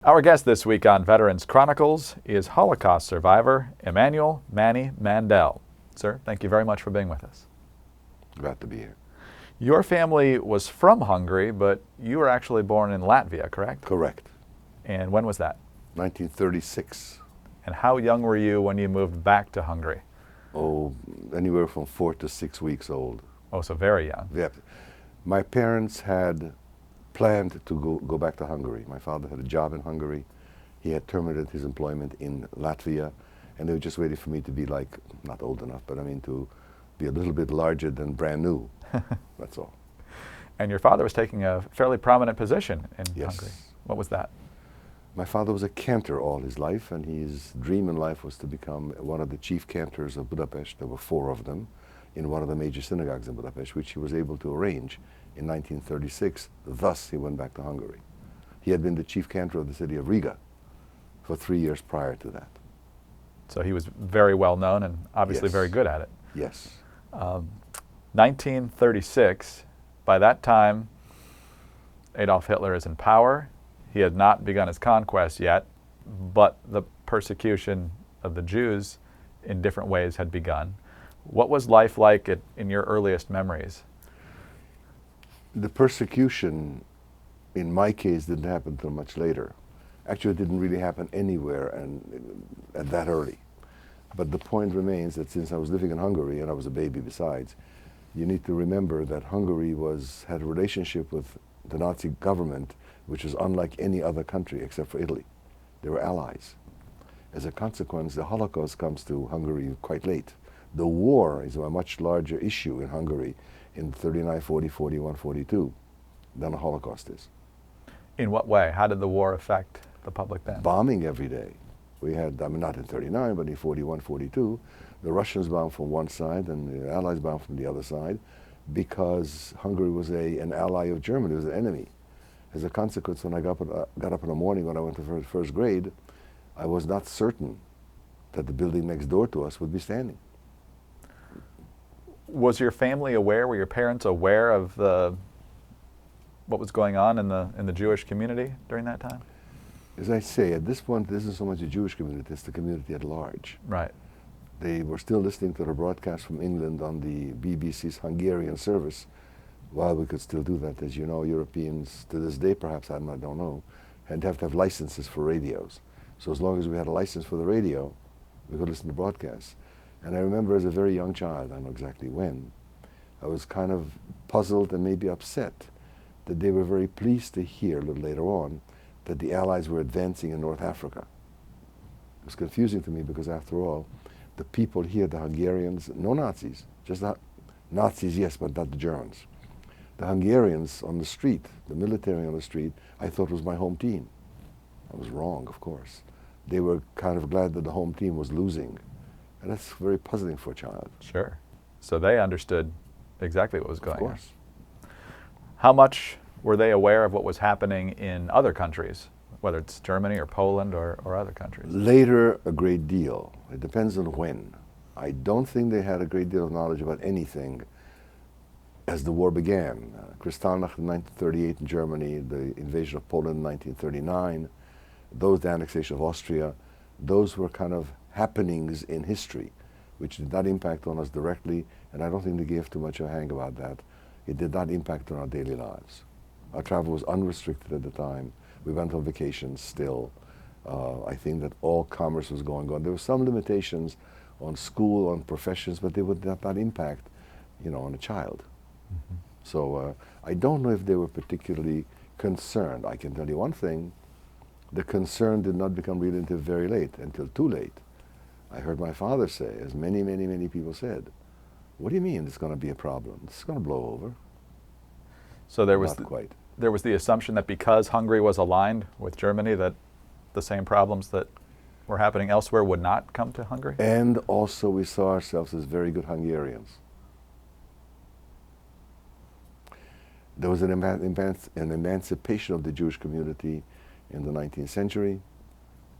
Our guest this week on Veterans Chronicles is Holocaust survivor Emmanuel Manny Mandel. Sir, thank you very much for being with us. Glad to be here. Your family was from Hungary, but you were actually born in Latvia, correct? Correct. And when was that? 1936. And how young were you when you moved back to Hungary? Oh, anywhere from 4 to 6 weeks old. Oh, so very young. Yeah. My parents had planned to go back to Hungary. My father had a job in Hungary. He had terminated his employment in Latvia, and they were just waiting for me to be like, not old enough, but I mean to be a little bit larger than brand new. That's all. And your father was taking a fairly prominent position in Yes. Hungary. What was that? My father was a cantor all his life, and his dream in life was to become one of the chief cantors of Budapest. There were 4 of them in one of the major synagogues in Budapest, which he was able to arrange in 1936. Thus, he went back to Hungary. He had been the chief cantor of the city of Riga for 3 years prior to that. So he was very well known and obviously Yes. very good at it. Yes. 1936, by that time, Adolf Hitler is in power. He had not begun his conquest yet, but the persecution of the Jews in different ways had begun. What was life like in your earliest memories? The persecution, in my case, didn't happen until much later. Actually, it didn't really happen anywhere and at that early. But the point remains that since I was living in Hungary, and I was a baby besides, you need to remember that Hungary had a relationship with the Nazi government which was unlike any other country except for Italy. They were allies. As a consequence, the Holocaust comes to Hungary quite late. The war is a much larger issue in Hungary in 39, 40, 41, 42 than the Holocaust is. In what way? How did the war affect the public then? Bombing every day. We had, I mean, not in 39, but in 41, 42, the Russians bombed from one side and the Allies bombed from the other side because Hungary was an ally of Germany, it was an enemy. As a consequence, when I got up in the morning when I went to first grade, I was not certain that the building next door to us would be standing. Was your family aware, were your parents aware of what was going on in the Jewish community during that time? As I say, at this point, this isn't so much the Jewish community, it's the community at large. Right. They were still listening to the broadcast from England on the BBC's Hungarian service, while we could still do that. As you know, Europeans, to this day perhaps, I don't know, had to have licenses for radios. So as long as we had a license for the radio, we could listen to broadcasts. And I remember as a very young child, I don't know exactly when, I was kind of puzzled and maybe upset that they were very pleased to hear a little later on that the Allies were advancing in North Africa. It was confusing to me because after all, the people here, the Hungarians, no Nazis, just Nazis, yes, but not the Germans. The Hungarians on the street, the military on the street, I thought was my home team. I was wrong, of course. They were kind of glad that the home team was losing. And that's very puzzling for a child. Sure. So they understood exactly what was going on. Of course. How much were they aware of what was happening in other countries, whether it's Germany or Poland or other countries? Later, a great deal. It depends on when. I don't think they had a great deal of knowledge about anything as the war began. Kristallnacht in 1938 in Germany, the invasion of Poland in 1939, the annexation of Austria, those were kind of happenings in history which did not impact on us directly, and I don't think they gave too much of a hang about that. It did not impact on our daily lives. Our travel was unrestricted at the time. We went on vacations still. I think that all commerce was going on. There were some limitations on school, on professions, but they would not impact, on a child. Mm-hmm. So I don't know if they were particularly concerned. I can tell you one thing, the concern did not become real until very late, until too late. I heard my father say, as many, many, many people said, what do you mean it's going to be a problem? It's going to blow over. So there was not quite. There was the assumption that because Hungary was aligned with Germany that the same problems that were happening elsewhere would not come to Hungary? And also we saw ourselves as very good Hungarians. There was an emancipation of the Jewish community in the 19th century,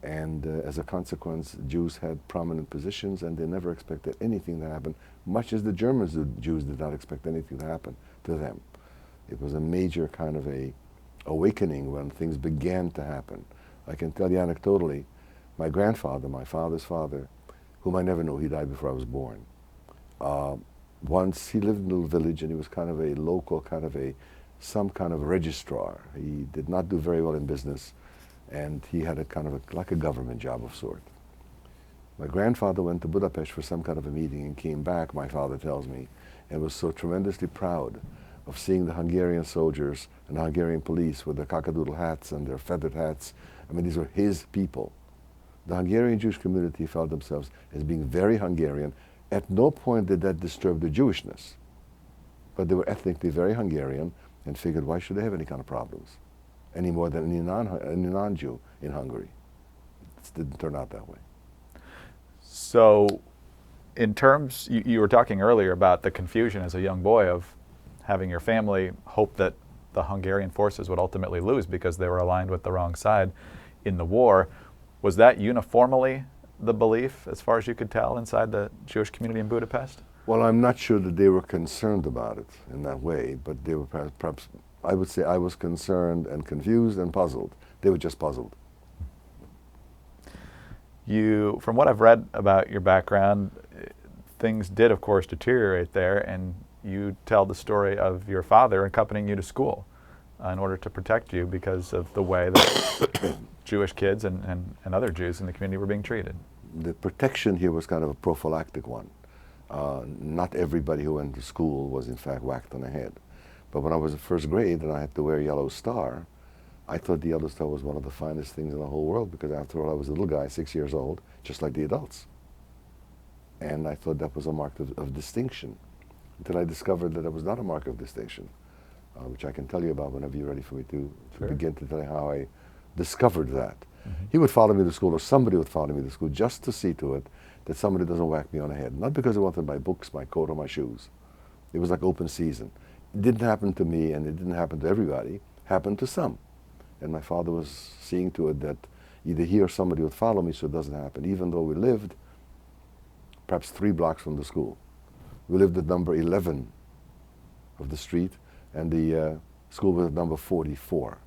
and as a consequence, Jews had prominent positions and they never expected anything to happen, much as the Jews did not expect anything to happen to them. It was a major kind of a awakening when things began to happen. I can tell you anecdotally, my grandfather, my father's father, whom I never knew, he died before I was born. Once he lived in a little village and he was kind of a local, some kind of registrar. He did not do very well in business and he had a kind of like a government job of sort. My grandfather went to Budapest for some kind of a meeting and came back, my father tells me, and was so tremendously proud of seeing the Hungarian soldiers and the Hungarian police with their cockadoodle hats and their feathered hats. I mean, these were his people. The Hungarian Jewish community felt themselves as being very Hungarian. At no point did that disturb their Jewishness. But they were ethnically very Hungarian and figured, why should they have any kind of problems? Any more than any non-Jew in Hungary. It didn't turn out that way. So, in terms, you were talking earlier about the confusion as a young boy of having your family hope that the Hungarian forces would ultimately lose because they were aligned with the wrong side in the war. Was that uniformly the belief, as far as you could tell, inside the Jewish community in Budapest? Well, I'm not sure that they were concerned about it in that way, but they were perhaps, I would say I was concerned and confused and puzzled. They were just puzzled. You, from what I've read about your background, things did, of course, deteriorate there, and you tell the story of your father accompanying you to school in order to protect you because of the way that Jewish kids and other Jews in the community were being treated. The protection here was kind of a prophylactic one. Not everybody who went to school was in fact whacked on the head. But when I was in first grade and I had to wear a yellow star, I thought the yellow star was one of the finest things in the whole world because after all I was a little guy, 6 years old, just like the adults. And I thought that was a mark of distinction until I discovered that it was not a mark of distinction, which I can tell you about whenever you're ready for me to begin to tell you how I discovered that. Mm-hmm. He would follow me to school, or somebody would follow me to school just to see to it that somebody doesn't whack me on the head. Not because they wanted my books, my coat, or my shoes. It was like open season. It didn't happen to me, and it didn't happen to everybody. It happened to some. And my father was seeing to it that either he or somebody would follow me so it doesn't happen, even though we lived perhaps 3 blocks from the school. We lived at number 11 of the street, and the school was at number 44.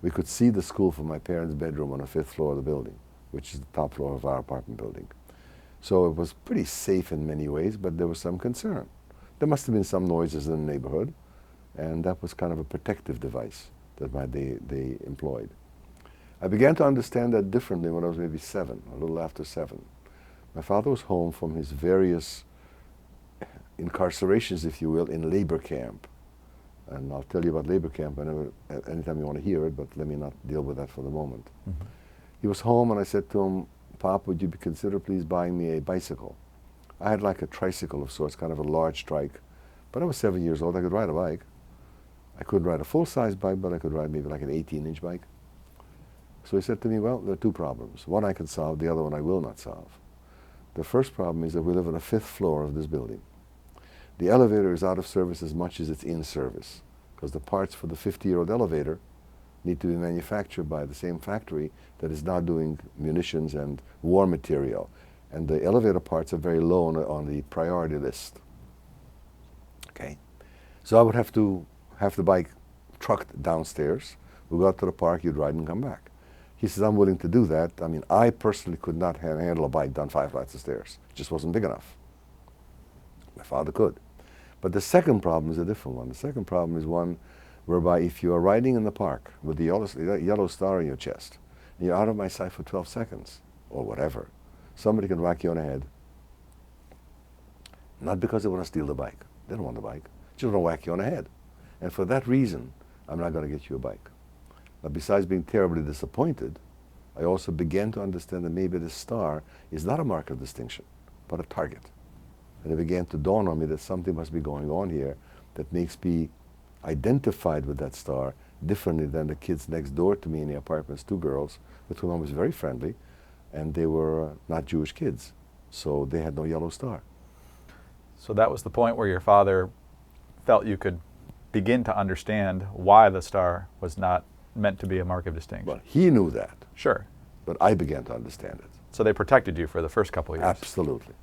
We could see the school from my parents' bedroom on the 5th floor of the building, which is the top floor of our apartment building. So it was pretty safe in many ways, but there was some concern. There must have been some noises in the neighborhood, and that was kind of a protective device that they employed. I began to understand that differently when I was maybe 7, a little after 7. My father was home from his various incarcerations, if you will, in labor camp. And I'll tell you about labor camp anytime you want to hear it, but let me not deal with that for the moment. Mm-hmm. He was home and I said to him, Pop, would you consider please buying me a bicycle? I had like a tricycle of sorts, kind of a large trike, but I was 7 years old, I could ride a bike. I couldn't ride a full-size bike, but I could ride maybe like an 18-inch bike. So he said to me, well, there are 2 problems. One I can solve, the other one I will not solve. The first problem is that we live on the 5th floor of this building. The elevator is out of service as much as it's in service, because the parts for the 50-year-old elevator need to be manufactured by the same factory that is now doing munitions and war material. And the elevator parts are very low on the priority list. Okay? So I would have to have the bike trucked downstairs. We'll go out to the park, you'd ride and come back. He says, I'm willing to do that. I mean, I personally could not handle a bike down 5 flights of stairs. It just wasn't big enough. My father could. But the second problem is a different one. The second problem is one whereby if you are riding in the park with the yellow star in your chest, and you're out of my sight for 12 seconds, or whatever, somebody can whack you on the head. Not because they want to steal the bike. They don't want the bike. They just want to whack you on the head. And for that reason, I'm not going to get you a bike. Now, besides being terribly disappointed, I also began to understand that maybe this star is not a mark of distinction, but a target. And it began to dawn on me that something must be going on here that makes me identified with that star differently than the kids next door to me in the apartments, 2 girls with whom I was very friendly, and they were not Jewish kids, so they had no yellow star. So that was the point where your father felt you could begin to understand why the star was not meant to be a mark of distinction. Well, he knew that. Sure. But I began to understand it. So they protected you for the first couple of years. Absolutely.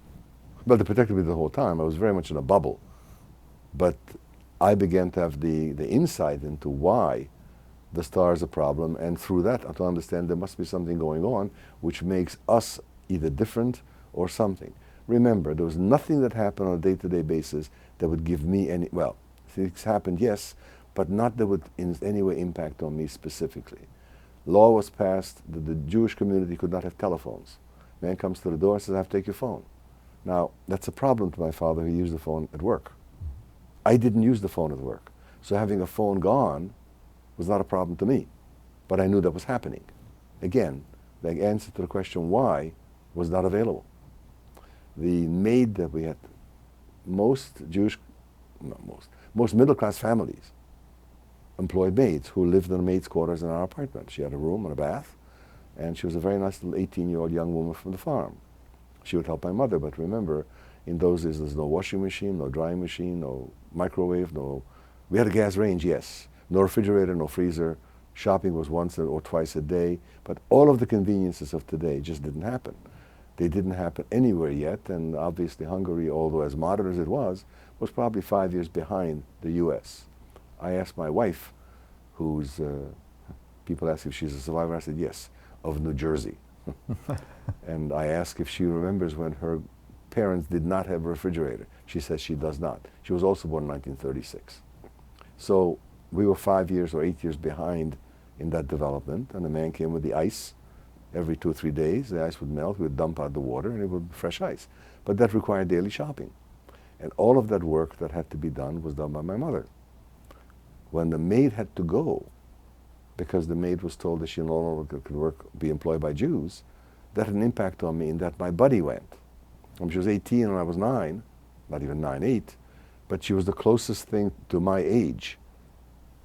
But they protected me the whole time. I was very much in a bubble. But I began to have the insight into why the star is a problem, and through that to understand there must be something going on which makes us either different or something. Remember, there was nothing that happened on a day-to-day basis that would give me any, well, things happened, yes, but not that would in any way impact on me specifically. Law was passed that the Jewish community could not have telephones. Man comes to the door and says, I have to take your phone. Now, that's a problem to my father who used the phone at work. I didn't use the phone at work. So having a phone gone was not a problem to me, but I knew that was happening. Again, the answer to the question why was not available. The maid that we had, most middle-class families employed maids who lived in the maid's quarters in our apartment. She had a room and a bath, and she was a very nice little 18-year-old young woman from the farm. She would help my mother, but remember, in those days there's no washing machine, no drying machine, no microwave, we had a gas range, yes. No refrigerator, no freezer. Shopping was once or twice a day, but all of the conveniences of today just didn't happen. They didn't happen anywhere yet, and obviously Hungary, although as modern as it was probably 5 years behind the US. I asked my wife, who's, people ask if she's a survivor, I said yes, of New Jersey. And I asked if she remembers when her parents did not have a refrigerator. She says she does not. She was also born in 1936. So we were 5 years or 8 years behind in that development, and the man came with the ice. Every 2 or 3 days, the ice would melt, we would dump out the water, and it would be fresh ice. But that required daily shopping. And all of that work that had to be done was done by my mother. When the maid had to go, because the maid was told that she no longer could be employed by Jews, that had an impact on me in that my buddy went. She was 18 and I was 9, not even 9, 8, but she was the closest thing to my age.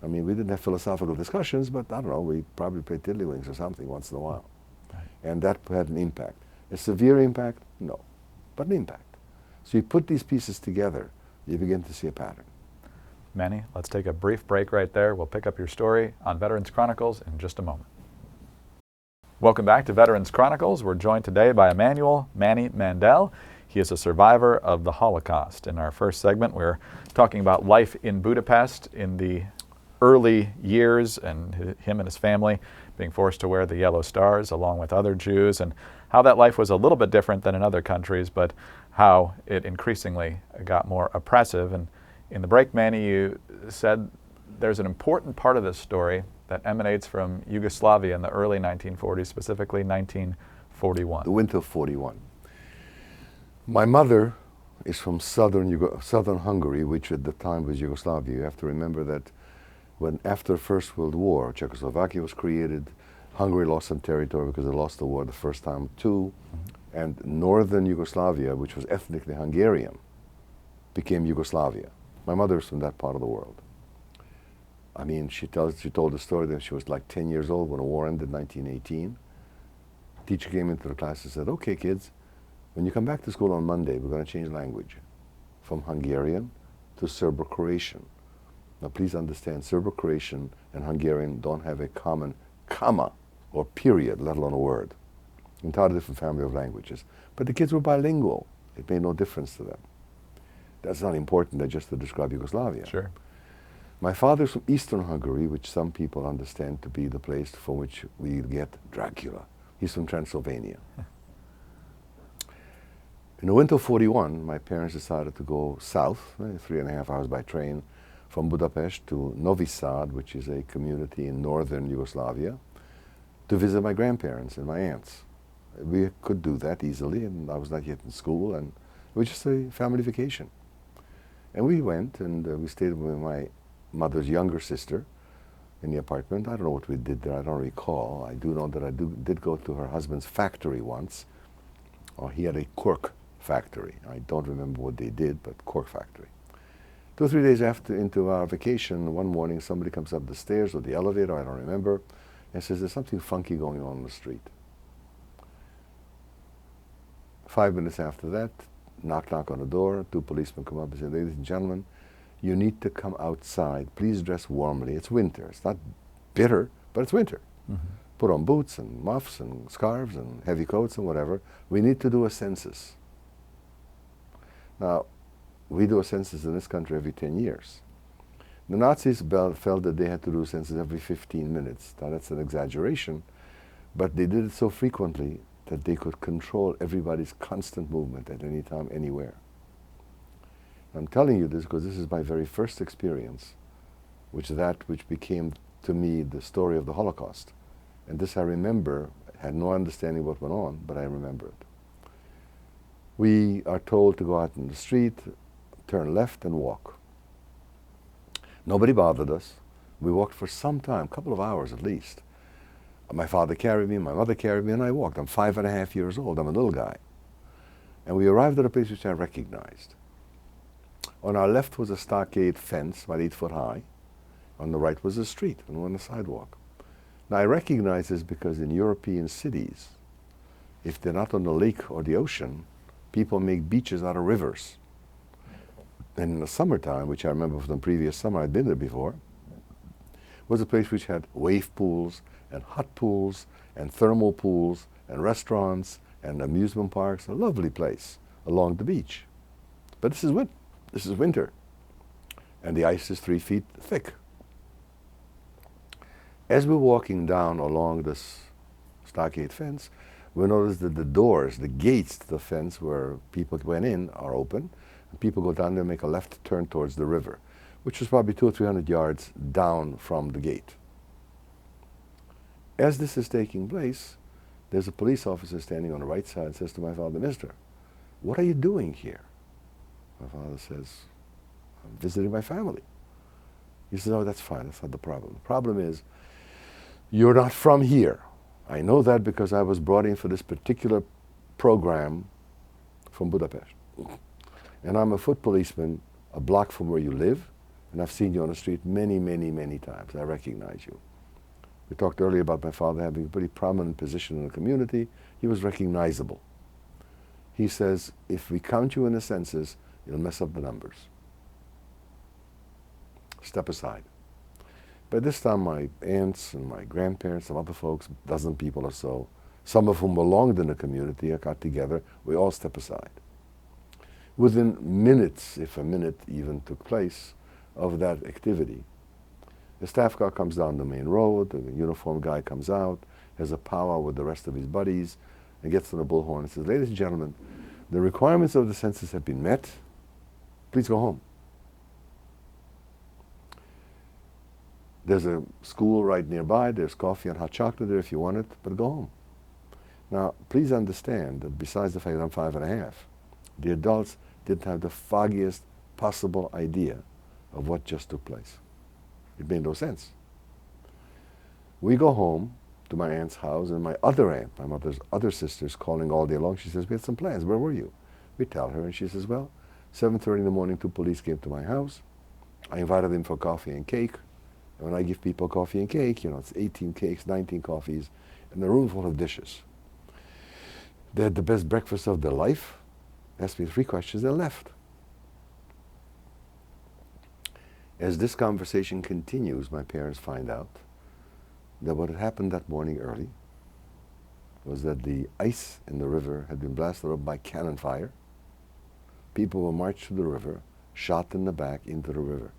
I mean, we didn't have philosophical discussions, but I don't know, we probably played tiddlywinks or something once in a while. Right. And that had an impact. A severe impact? No, but an impact. So you put these pieces together, you begin to see a pattern. Manny, let's take a brief break right there. We'll pick up your story on Veterans Chronicles in just a moment. Welcome back to Veterans Chronicles. We're joined today by Emmanuel, Manny Mandel. He is a survivor of the Holocaust. In our first segment, we're talking about life in Budapest in the early years and him and his family being forced to wear the yellow stars along with other Jews, and how that life was a little bit different than in other countries, but how it increasingly got more oppressive. And in the break, Manny, you said there's an important part of this story that emanates from Yugoslavia in the early 1940s, specifically 1941. The winter of 41. My mother is from southern Hungary, which at the time was Yugoslavia. You have to remember that when after the First World War, Czechoslovakia was created, Hungary lost some territory because they lost the war the first time too, and northern Yugoslavia, which was ethnically Hungarian, became Yugoslavia. My mother is from that part of the world. I mean, she told the story that she was like 10 years old when the war ended in 1918. Teacher came into the class and said, okay, kids, when you come back to school on Monday, we're going to change language from Hungarian to Serbo-Croatian. Now, please understand, Serbo-Croatian and Hungarian don't have a common comma or period, let alone a word. Entirely different family of languages. But the kids were bilingual. It made no difference to them. That's not important, just to describe Yugoslavia. Sure. My father's from Eastern Hungary, which some people understand to be the place from which we get Dracula. He's from Transylvania. In the winter of 41, my parents decided to go south, 3.5 hours by train, from Budapest to Novi Sad, which is a community in northern Yugoslavia, to visit my grandparents and my aunts. We could do that easily, and I was not yet in school, and it was just a family vacation. And we went, and we stayed with my mother's younger sister in the apartment. I don't know what we did there, I don't recall. I do know that I did go to her husband's factory once. He had a cork factory. I don't remember what they did, but cork factory. 2 or 3 days into our vacation, one morning somebody comes up the stairs or the elevator, I don't remember, and says, there's something funky going on the street. 5 minutes after that, knock on the door, 2 policemen come up and say, ladies and gentlemen, you need to come outside. Please dress warmly. It's winter. It's not bitter, but it's winter. Mm-hmm. Put on boots and muffs and scarves and heavy coats and whatever. We need to do a census. Now, we do a census in this country every 10 years. The Nazis felt that they had to do census every 15 minutes. Now that's an exaggeration, but they did it so frequently that they could control everybody's constant movement at any time, anywhere. I'm telling you this because this is my very first experience, which became to me the story of the Holocaust. And this I remember, had no understanding what went on, but I remember it. We are told to go out in the street, turn left and walk. Nobody bothered us. We walked for some time, a couple of hours at least. My father carried me, my mother carried me, and I walked. I'm 5.5 years old, I'm a little guy. And we arrived at a place which I recognized. On our left was a stockade fence, about 8 foot high. On the right was a street, and on the sidewalk. Now I recognize this because in European cities, if they're not on the lake or the ocean, people make beaches out of rivers. And in the summertime, which I remember from the previous summer, I'd been there before, was a place which had wave pools and hot pools and thermal pools and restaurants and amusement parks, a lovely place along the beach. But this is winter, and the ice is 3 feet thick. As we're walking down along this stockade fence, we notice that the doors, the gates to the fence where people went in are open, and people go down there and make a left turn towards the river, which was probably 200 or 300 yards down from the gate. As this is taking place, there's a police officer standing on the right side and says to my father, "Mister, what are you doing here?" My father says, "I'm visiting my family." He says, "Oh, that's fine, that's not the problem. The problem is, you're not from here. I know that because I was brought in for this particular program from Budapest. And I'm a foot policeman a block from where you live, and I've seen you on the street many, many, many times. I recognize you." We talked earlier about my father having a pretty prominent position in the community. He was recognizable. He says, "If we count you in the census, you'll mess up the numbers. Step aside." By this time, my aunts and my grandparents, some other folks, a dozen people or so, some of whom belonged in the community, got together. We all step aside. Within minutes, if a minute even took place, of that activity, the staff car comes down the main road, the uniformed guy comes out, has a powwow with the rest of his buddies, and gets on the bullhorn and says, "Ladies and gentlemen, the requirements of the census have been met. Please go home. There's a school right nearby. There's coffee and hot chocolate there if you want it, but go home." Now, please understand that besides the fact that I'm 5.5, the adults didn't have the foggiest possible idea of what just took place. It made no sense. We go home to my aunt's house, and my other aunt, my mother's other sister's calling all day long. She says, "We had some plans. Where were you?" We tell her, and she says, "Well, 7:30 in the morning, 2 police came to my house. I invited them for coffee and cake. And when I give people coffee and cake, it's 18 cakes, 19 coffees, and a room full of dishes. They had the best breakfast of their life, asked me 3 questions, and left." As this conversation continues, my parents find out that what had happened that morning early was that the ice in the river had been blasted up by cannon fire. People were marched to the river, shot in the back into the river.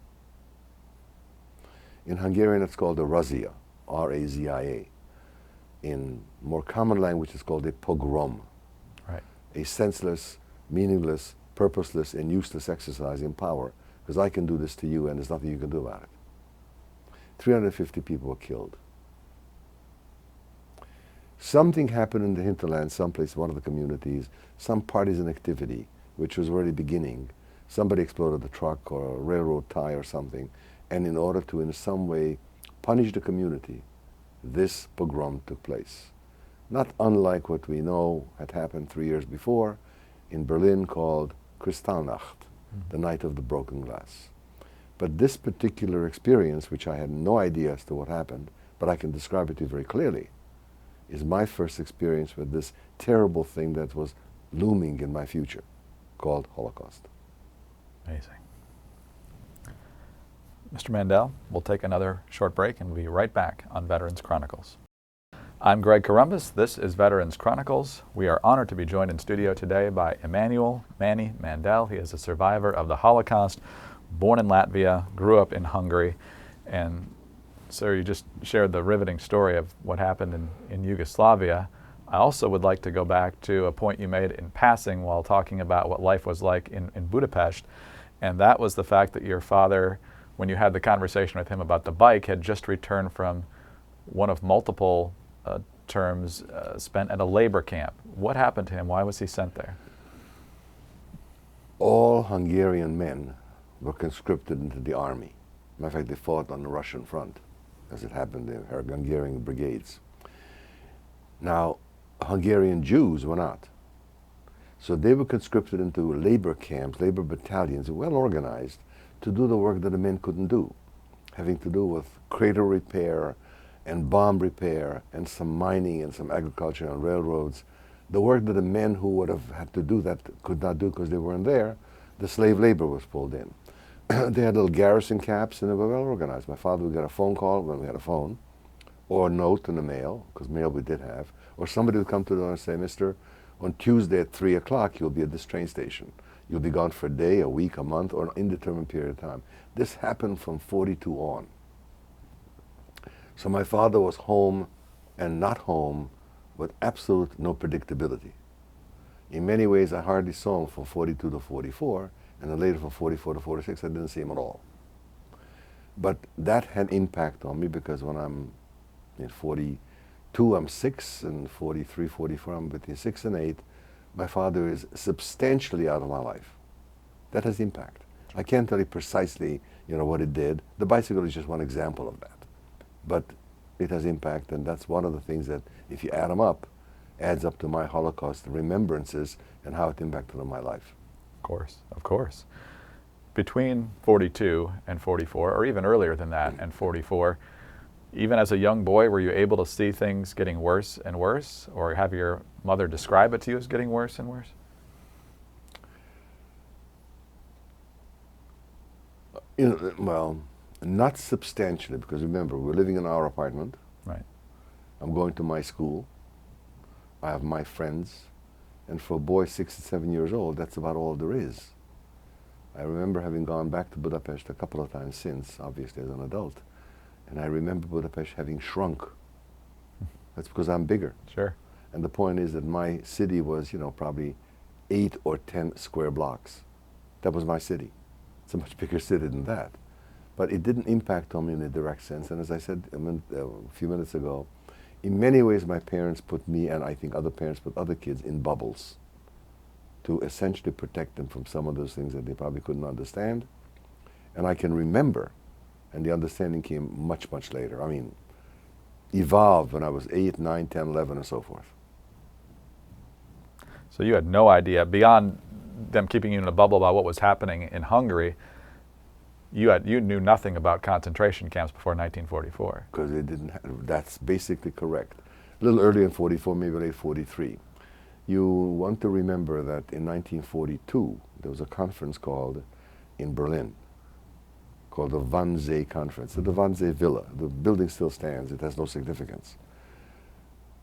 In Hungarian, it's called a razia, R-A-Z-I-A. In more common language, it's called a pogrom. Right. A senseless, meaningless, purposeless, and useless exercise in power, because I can do this to you and there's nothing you can do about it. 350 people were killed. Something happened in the hinterland, someplace, one of the communities, some partisan activity, which was already beginning. Somebody exploded a truck or a railroad tie or something, and in order to in some way punish the community, this pogrom took place. Not unlike what we know had happened 3 years before in Berlin called Kristallnacht, the night of the broken glass. But this particular experience, which I had no idea as to what happened, but I can describe it to you very clearly, is my first experience with this terrible thing that was looming in my future, called Holocaust. Amazing. Mr. Mandel, we'll take another short break and we'll be right back on Veterans Chronicles. I'm Greg Columbus. This is Veterans Chronicles. We are honored to be joined in studio today by Emmanuel, Manny, Mandel. He is a survivor of the Holocaust. born in Latvia, grew up in Hungary, and sir, you just shared the riveting story of what happened in Yugoslavia. I also would like to go back to a point you made in passing while talking about what life was like in Budapest, and that was the fact that your father, when you had the conversation with him about the bike, had just returned from one of multiple terms spent at a labor camp. What happened to him? Why was he sent there? All Hungarian men were conscripted into the army. Matter of fact, they fought on the Russian front, as it happened in Hungarian brigades. Now, Hungarian Jews were not. So they were conscripted into labor camps, labor battalions, well organized, to do the work that the men couldn't do, having to do with cradle repair and bomb repair and some mining and some agriculture and railroads. The work that the men who would have had to do that could not do because they weren't there, the slave labor was pulled in. They had little garrison camps and they were well organized. My father would get a phone call when we had a phone, or a note in the mail, because mail we did have, or somebody would come to the door and say, "Mister, on Tuesday at 3 o'clock you'll be at this train station. You'll be gone for a day, a week, a month, or an indeterminate period of time." This happened from 42 on. So my father was home and not home with absolute no predictability. In many ways, I hardly saw him from 42 to 44, and then later from 44 to 46, I didn't see him at all. But that had impact on me because when I'm in 42, I'm 6, and 43, 44, I'm between 6 and 8. My father is substantially out of my life. That has impact. I can't tell you precisely, what it did. The bicycle is just one example of that. But it has impact, and that's one of the things that, if you add them up, adds up to my Holocaust remembrances and how it impacted on my life. Of course, of course. Between 42 and 44, or even earlier than that, and 44, even as a young boy, were you able to see things getting worse and worse, or have your mother describe it to you as getting worse and worse? Well, not substantially, because remember, we're living in our apartment. Right. I'm going to my school. I have my friends. And for a boy 6 and 7 years old, that's about all there is. I remember having gone back to Budapest a couple of times since, obviously as an adult. And I remember Budapest having shrunk. That's because I'm bigger. Sure. And the point is that my city was, probably 8 or 10 square blocks. That was my city. It's a much bigger city than that. But it didn't impact on me in a direct sense. And as I said a few minutes ago, in many ways my parents put me, and I think other parents put other kids, in bubbles to essentially protect them from some of those things that they probably couldn't understand. And I can remember, and the understanding came much, much later. I mean, evolved when I was 8, 9, 10, 11, and so forth. So you had no idea, beyond them keeping you in a bubble about what was happening in Hungary, you knew nothing about concentration camps before 1944. Because they didn't that's basically correct. A little earlier in 44, maybe late 43. You want to remember that in 1942, there was a conference called, in Berlin, called the Wannsee Conference, at the Wannsee Villa. The building still stands, it has no significance.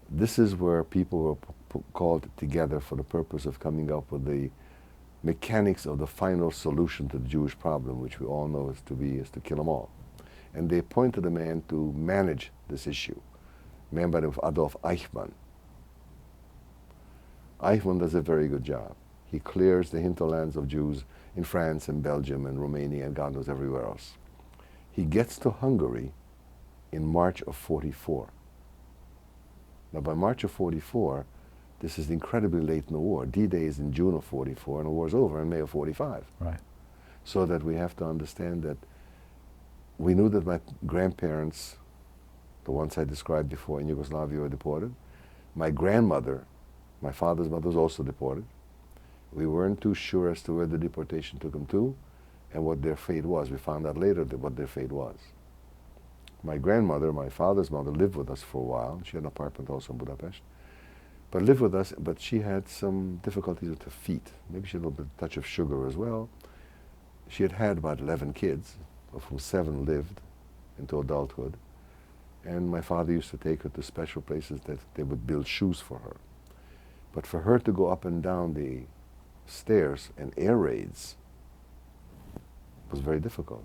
This is where people were called together for the purpose of coming up with the mechanics of the final solution to the Jewish problem, which we all know is to kill them all. And they appointed a man to manage this issue, a man by the name of Adolf Eichmann. Eichmann does a very good job. He clears the hinterlands of Jews in France and Belgium and Romania and God knows everywhere else. He gets to Hungary in March of 44. Now by March of 44, this is incredibly late in the war. D-Day is in June of 44 and the war's over in May of 45. Right. So that we have to understand that we knew that my grandparents, the ones I described before in Yugoslavia, were deported. My grandmother, my father's mother, was also deported. We weren't too sure as to where the deportation took them to and what their fate was. We found out later what their fate was. My grandmother, my father's mother, lived with us for a while. She had an apartment also in Budapest. But lived with us, but she had some difficulties with her feet. Maybe she had a little bit touch of sugar as well. She had about 11 kids, of whom 7 lived into adulthood. And my father used to take her to special places that they would build shoes for her. But for her to go up and down the stairs and air raids was very difficult.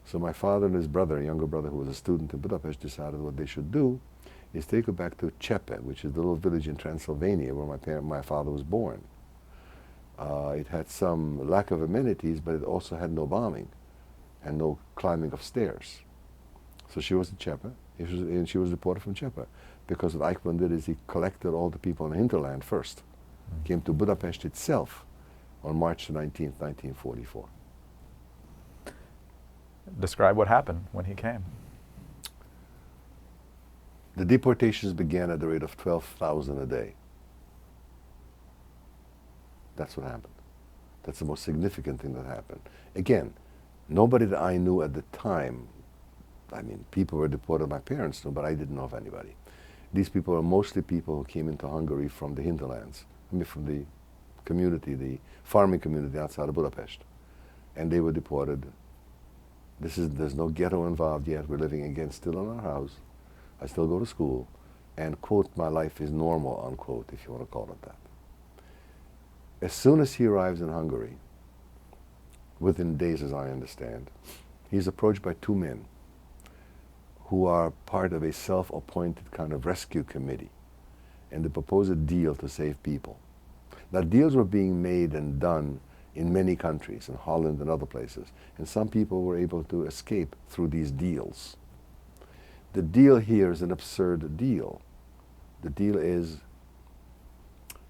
So my father and his brother, a younger brother who was a student in Budapest, decided what they should do is take her back to Cseppe, which is the little village in Transylvania where my father was born. It had some lack of amenities, but it also had no bombing and no climbing of stairs. So she was in Cseppe, and she was deported from Cseppe, because what Eichmann did is he collected all the people in the hinterland first, came to Budapest itself on March 19th, 1944. Describe what happened when he came. The deportations began at the rate of 12,000 a day. That's what happened. That's the most significant thing that happened. Again, nobody that I knew at the time, I mean, people were deported, my parents knew, but I didn't know of anybody. These people are mostly people who came into Hungary from the hinterlands, I mean from the community, the farming community outside of Budapest. And they were deported. There's no ghetto involved yet. We're living again still in our house. I still go to school. And, quote, my life is normal, unquote, if you want to call it that. As soon as he arrives in Hungary, within days as I understand, he's approached by two men who are part of a self-appointed kind of rescue committee, and they propose a deal to save people. Now, deals were being made and done in many countries, in Holland and other places, and some people were able to escape through these deals. The deal here is an absurd deal. The deal is,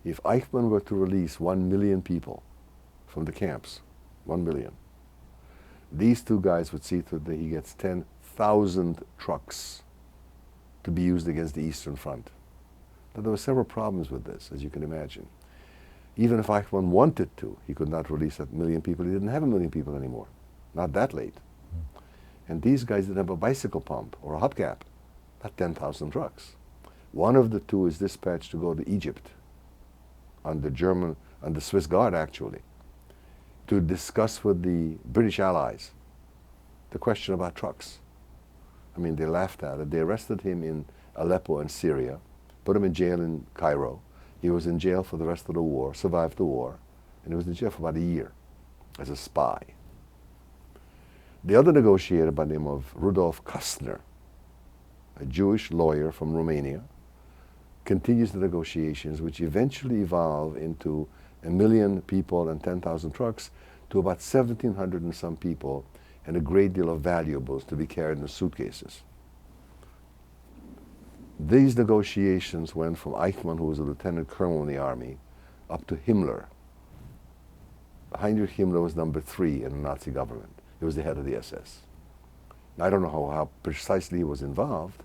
if Eichmann were to release 1 million people from the camps, 1 million, these two guys would see to it that he gets 10,000 trucks to be used against the Eastern Front. Now, there were several problems with this, as you can imagine. Even if Eichmann wanted to, he could not release 1 million people. He didn't have 1 million people anymore, not that late. And these guys didn't have a bicycle pump or a hubcap, not 10,000 trucks. One of the two is dispatched to go to Egypt under Swiss Guard, actually, to discuss with the British allies the question about trucks. I mean, they laughed at it. They arrested him in Aleppo in Syria, put him in jail in Cairo. He was in jail for the rest of the war, survived the war, and he was in jail for about a year as a spy. The other negotiator by the name of Rudolf Kastner, a Jewish lawyer from Romania, continues the negotiations, which eventually evolve into 1 million people and 10,000 trucks to about 1,700 and some people and a great deal of valuables to be carried in the suitcases. These negotiations went from Eichmann, who was a lieutenant colonel in the army, up to Himmler. Heinrich Himmler was number 3 in the Nazi government. He was the head of the SS. Now, I don't know how precisely he was involved,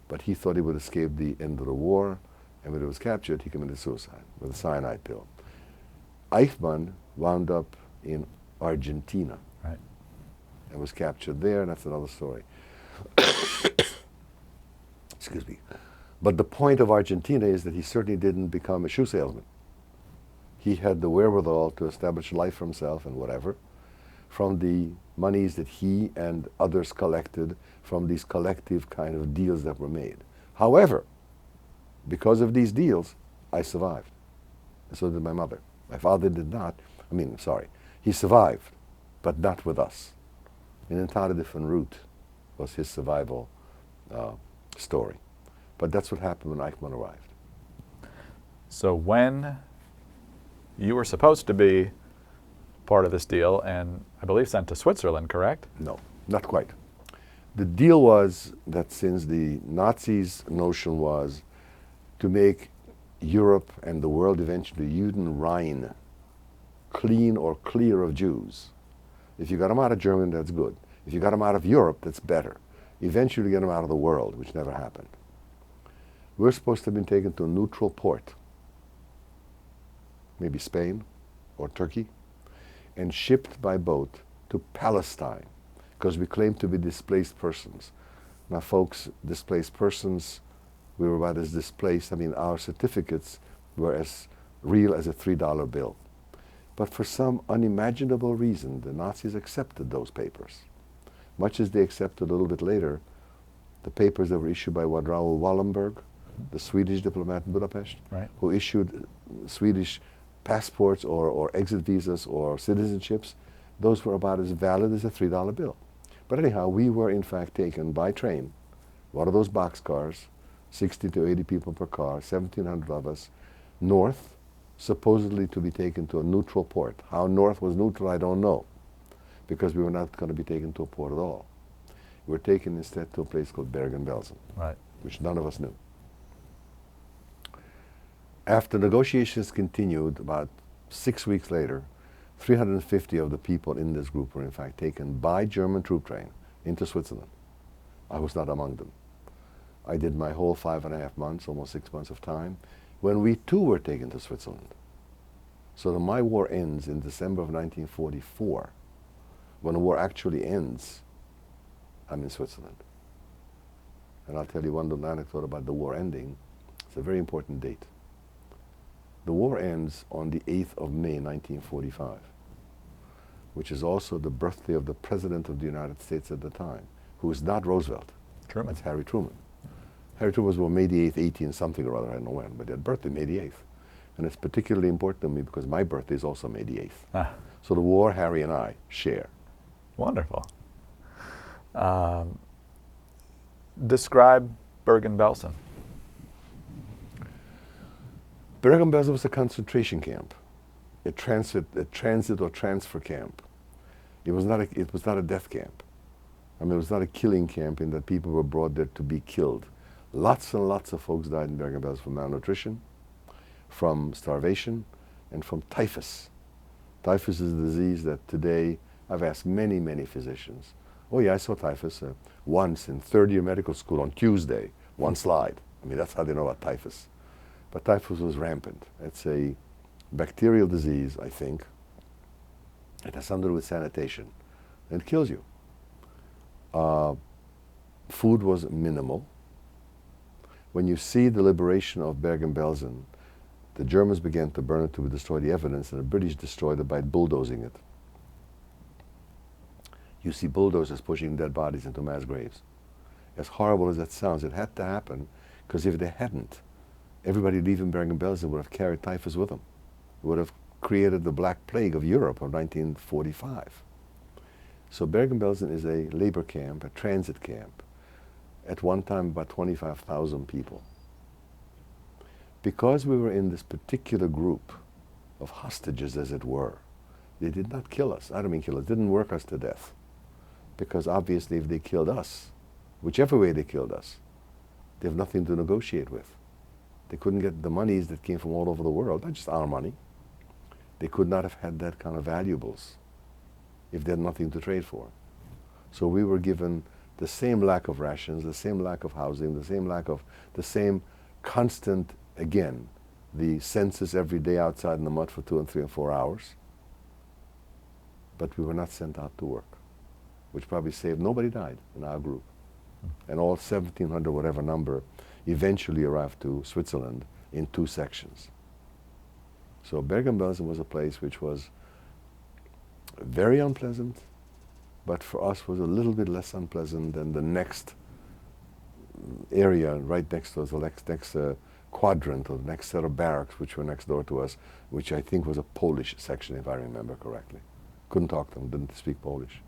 but he thought he would escape the end of the war, and when he was captured, he committed suicide with a cyanide pill. Eichmann wound up in Argentina, right, and was captured there, and that's another story. Excuse me. But the point of Argentina is that he certainly didn't become a shoe salesman. He had the wherewithal to establish life for himself and whatever from the monies that he and others collected from these collective kind of deals that were made. However, because of these deals, I survived. And so did my mother. My father did not. He survived, but not with us. An entirely different route was his survival story. But that's what happened when Eichmann arrived. So when you were supposed to be part of this deal and I believe sent to Switzerland, correct? No, not quite. The deal was that since the Nazis' notion was to make Europe and the world eventually Juden rein, clean or clear of Jews. If you got them out of Germany, that's good. If you got them out of Europe, that's better. Eventually get them out of the world, which never happened. We're supposed to have been taken to a neutral port, maybe Spain or Turkey, and shipped by boat to Palestine, because we claimed to be displaced persons. Now, folks, displaced persons, we were about as displaced. Our certificates were as real as a $3 bill. But for some unimaginable reason, the Nazis accepted those papers, much as they accepted a little bit later the papers that were issued by Raoul Wallenberg, the Swedish diplomat in Budapest, right, who issued Swedish passports or exit visas or citizenships those were about as valid as a $3 bill. But anyhow, we were in fact taken by train, one of those boxcars, 60 to 80 people per car, 1,700 of us, north, supposedly to be taken to a neutral port. How north was neutral, I don't know, because we were not going to be taken to a port at all. We were taken instead to a place called Bergen-Belsen, Right. which none of us knew. After negotiations continued, about 6 weeks later, 350 of the people in this group were in fact taken by German troop train into Switzerland. I was not among them. I did my whole 5.5 months, almost 6 months of time, when we too were taken to Switzerland. So that my war ends in December of 1944. When the war actually ends, I'm in Switzerland. And I'll tell you one little anecdote about the war ending. It's a very important date. The war ends on the 8th of May, 1945, which is also the birthday of the President of the United States at the time, who is not Roosevelt. Truman. It's Harry Truman. Harry Truman was born May the 8th, 18 something or other, I don't know when, but he had birthday May the 8th. And it's particularly important to me because my birthday is also May the 8th. Ah, So the war, Harry and I share. wonderful. Describe Bergen-Belsen. Bergen-Belsen was a concentration camp, a transit or transfer camp. It was not a death camp. I mean, it was not a killing camp in that people were brought there to be killed. Lots and lots of folks died in Bergen-Belsen from malnutrition, from starvation, and from typhus. Typhus is a disease that today, I've asked many, many physicians. Oh yeah, I saw typhus once in third-year medical school on Tuesday, one slide. I mean, that's how they know about typhus. But typhus was rampant. It's a bacterial disease, I think. It has something to do with sanitation. And it kills you. Food was minimal. When you see the liberation of Bergen-Belsen, the Germans began to burn it to destroy the evidence, and the British destroyed it by bulldozing it. You see bulldozers pushing dead bodies into mass graves. As horrible as that sounds, it had to happen, because if they hadn't, everybody leaving Bergen-Belsen would have carried typhus with them. It would have created the Black Plague of Europe of 1945. So Bergen-Belsen is a labor camp, a transit camp. At one time, about 25,000 people. Because we were in this particular group of hostages, as it were, they did not kill us. I don't mean kill us, didn't work us to death. Because obviously if they killed us, whichever way they killed us, they have nothing to negotiate with. They couldn't get the monies that came from all over the world, not just our money. They could not have had that kind of valuables if they had nothing to trade for. So we were given the same lack of rations, the same lack of housing, the same constant, again, the census every day outside in the mud for 2 and 3 and 4 hours. But we were not sent out to work, which probably saved, nobody died in our group. And all 1,700, whatever number, eventually arrived to Switzerland in 2 sections. So Bergen-Belsen was a place which was very unpleasant, but for us was a little bit less unpleasant than the next area right next to us, the next quadrant, or the next set of barracks which were next door to us, which I think was a Polish section, if I remember correctly. Couldn't talk to them, didn't speak Polish.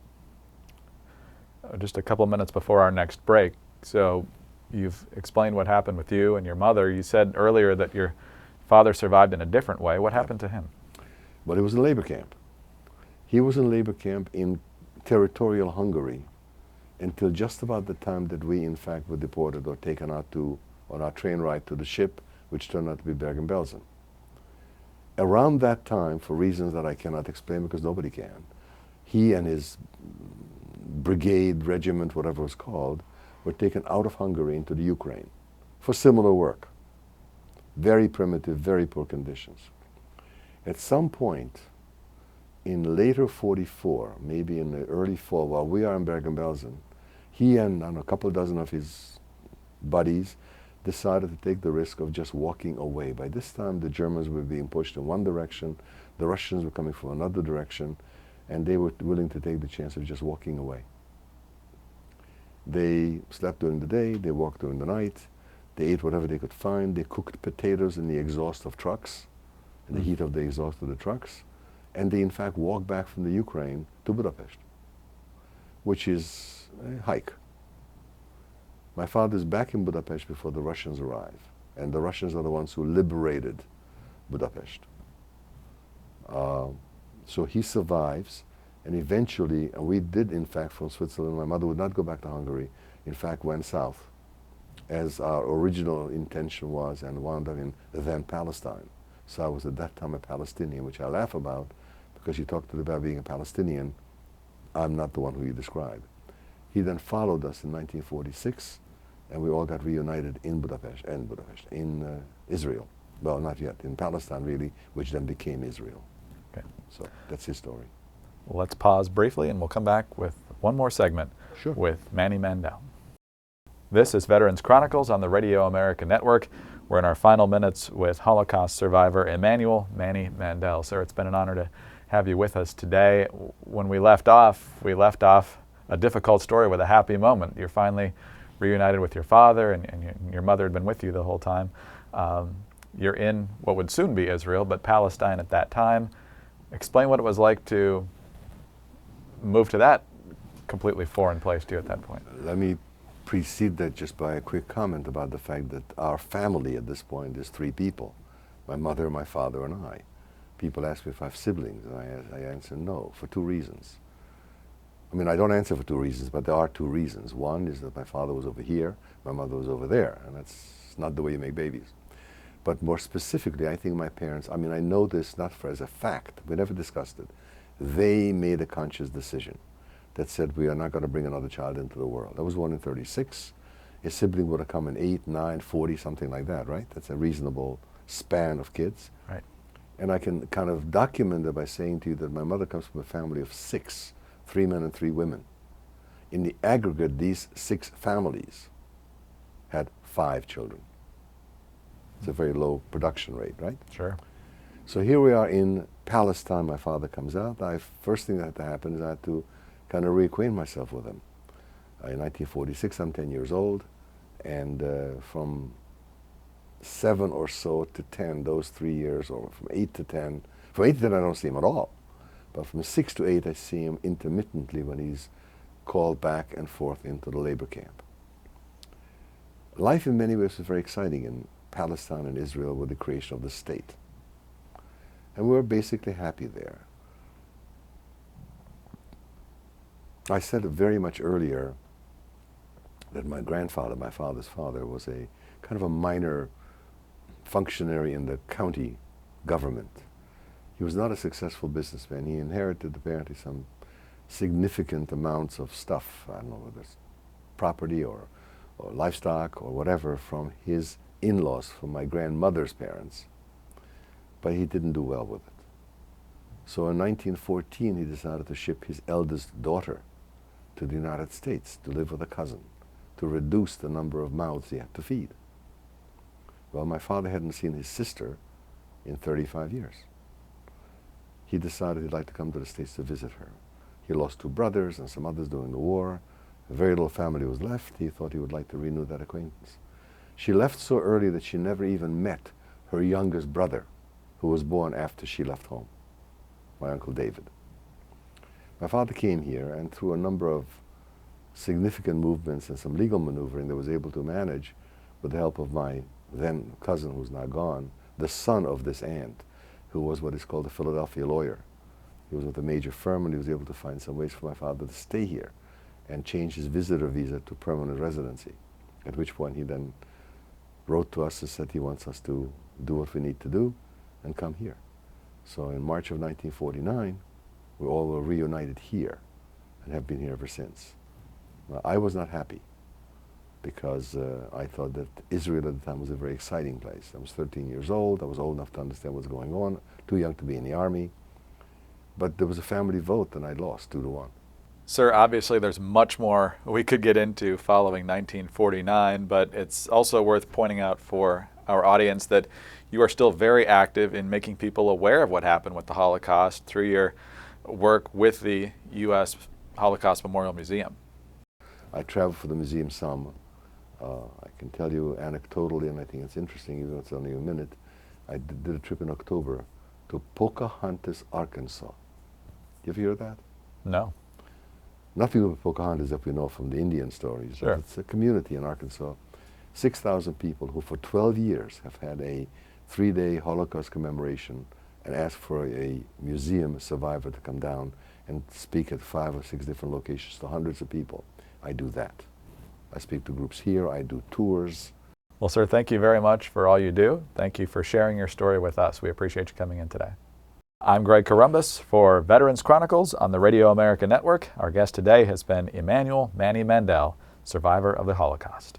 Just a couple minutes before our next break, so you've explained what happened with you and your mother. You said earlier that your father survived in a different way. What happened to him? But he was in labor camp. He was in labor camp in territorial Hungary until just about the time that we in fact were deported or taken out on our train ride to the ship, which turned out to be Bergen-Belsen. Around that time, for reasons that I cannot explain because nobody can, he and his brigade, regiment, whatever it was called, were taken out of Hungary into the Ukraine for similar work. Very primitive, very poor conditions. At some point in later 44, maybe in the early fall, while we are in Bergen-Belsen, he and a couple dozen of his buddies decided to take the risk of just walking away. By this time, the Germans were being pushed in one direction, the Russians were coming from another direction, and they were willing to take the chance of just walking away. They slept during the day, they walked during the night, they ate whatever they could find, they cooked potatoes in the exhaust of trucks, in the heat of the exhaust of the trucks, And they in fact walked back from the Ukraine to Budapest, which is a hike. My father's back in Budapest before the Russians arrive. And the Russians are the ones who liberated Budapest. So he survives, and eventually, and we did in fact from Switzerland, my mother would not go back to Hungary, in fact went south, as our original intention was, and wound up in then Palestine. So I was at that time a Palestinian, which I laugh about, because you talked about being a Palestinian. I'm not the one who you describe. He then followed us in 1946, and we all got reunited in Budapest, in Israel. Well, not yet, in Palestine really, which then became Israel. Okay. So that's his story. Well, let's pause briefly and we'll come back with one more segment Sure. with Manny Mandel. This is Veterans Chronicles on the Radio America Network. We're in our final minutes with Holocaust survivor Emmanuel Manny Mandel. Sir, it's been an honor to have you with us today. When we left off a difficult story with a happy moment. You're finally reunited with your father, and your mother had been with you the whole time. You're in what would soon be Israel, but Palestine at that time. Explain what it was like to move to that completely foreign place to you at that point. Let me precede that just by a quick comment about the fact that our family at this point is 3 people: my mother, my father, and I. People ask me if I have siblings, and I answer no, for 2 reasons. I mean, I don't answer for 2 reasons, but there are 2 reasons. One is that my father was over here, my mother was over there, and that's not the way you make babies. But more specifically, I think my parents, I mean, I know this not for as a fact, we never discussed it. They made a conscious decision that said, we are not going to bring another child into the world. I was born in 36. A sibling would have come in 8, 9, 40, something like that, right? That's a reasonable span of kids. Right. And I can kind of document it by saying to you that my mother comes from a family of 6, 3 men and 3 women. In the aggregate, these 6 families had 5 children. It's a very low production rate, right? Sure. So here we are in Palestine. My father comes out. First thing that had to happen is I had to kind of reacquaint myself with him. In 1946, I'm 10 years old, and from 7 or so to 10, those 3 years, or from 8 to 10, from 8 to 10 I don't see him at all, but from 6 to 8 I see him intermittently when he's called back and forth into the labor camp. Life in many ways was very exciting in Palestine and Israel with the creation of the state. And we were basically happy there. I said very much earlier that my grandfather, my father's father, was a kind of a minor functionary in the county government. He was not a successful businessman. He inherited apparently some significant amounts of stuff, I don't know whether it's property or livestock or whatever, from his in-laws, from my grandmother's parents, but he didn't do well with it. So in 1914 he decided to ship his eldest daughter to the United States to live with a cousin, to reduce the number of mouths he had to feed. Well, my father hadn't seen his sister in 35 years. He decided he'd like to come to the States to visit her. He lost 2 brothers and some others during the war. A very little family was left. He thought he would like to renew that acquaintance. She left so early that she never even met her youngest brother, who was born after she left home, my Uncle David. My father came here, and through a number of significant movements and some legal maneuvering, that was able to manage, with the help of my then cousin, who's now gone, the son of this aunt, who was what is called a Philadelphia lawyer. He was with a major firm, and he was able to find some ways for my father to stay here and change his visitor visa to permanent residency, at which point he then wrote to us and said he wants us to do what we need to do and come here. So in March of 1949, we all were reunited here and have been here ever since. Now, I was not happy because I thought that Israel at the time was a very exciting place. I was 13 years old. I was old enough to understand what's going on, too young to be in the army. But there was a family vote and I lost 2-1. Sir, obviously there's much more we could get into following 1949, but it's also worth pointing out for our audience that you are still very active in making people aware of what happened with the Holocaust through your work with the U.S. Holocaust Memorial Museum. I traveled for the museum some. I can tell you anecdotally, and I think it's interesting, even though it's only a minute, I did a trip in October to Pocahontas, Arkansas. You ever hear of that? No. Nothing of Pocahontas that we know from the Indian stories. Sure. It's a community in Arkansas, 6,000 people who for 12 years have had a 3-day Holocaust commemoration and asked for a museum survivor to come down and speak at 5 or 6 different locations to hundreds of people. I do that. I speak to groups here, I do tours. Well, sir, thank you very much for all you do. Thank you for sharing your story with us. We appreciate you coming in today. I'm Greg Columbus for Veterans Chronicles on the Radio America Network. Our guest today has been Emmanuel Manny Mandel, survivor of the Holocaust.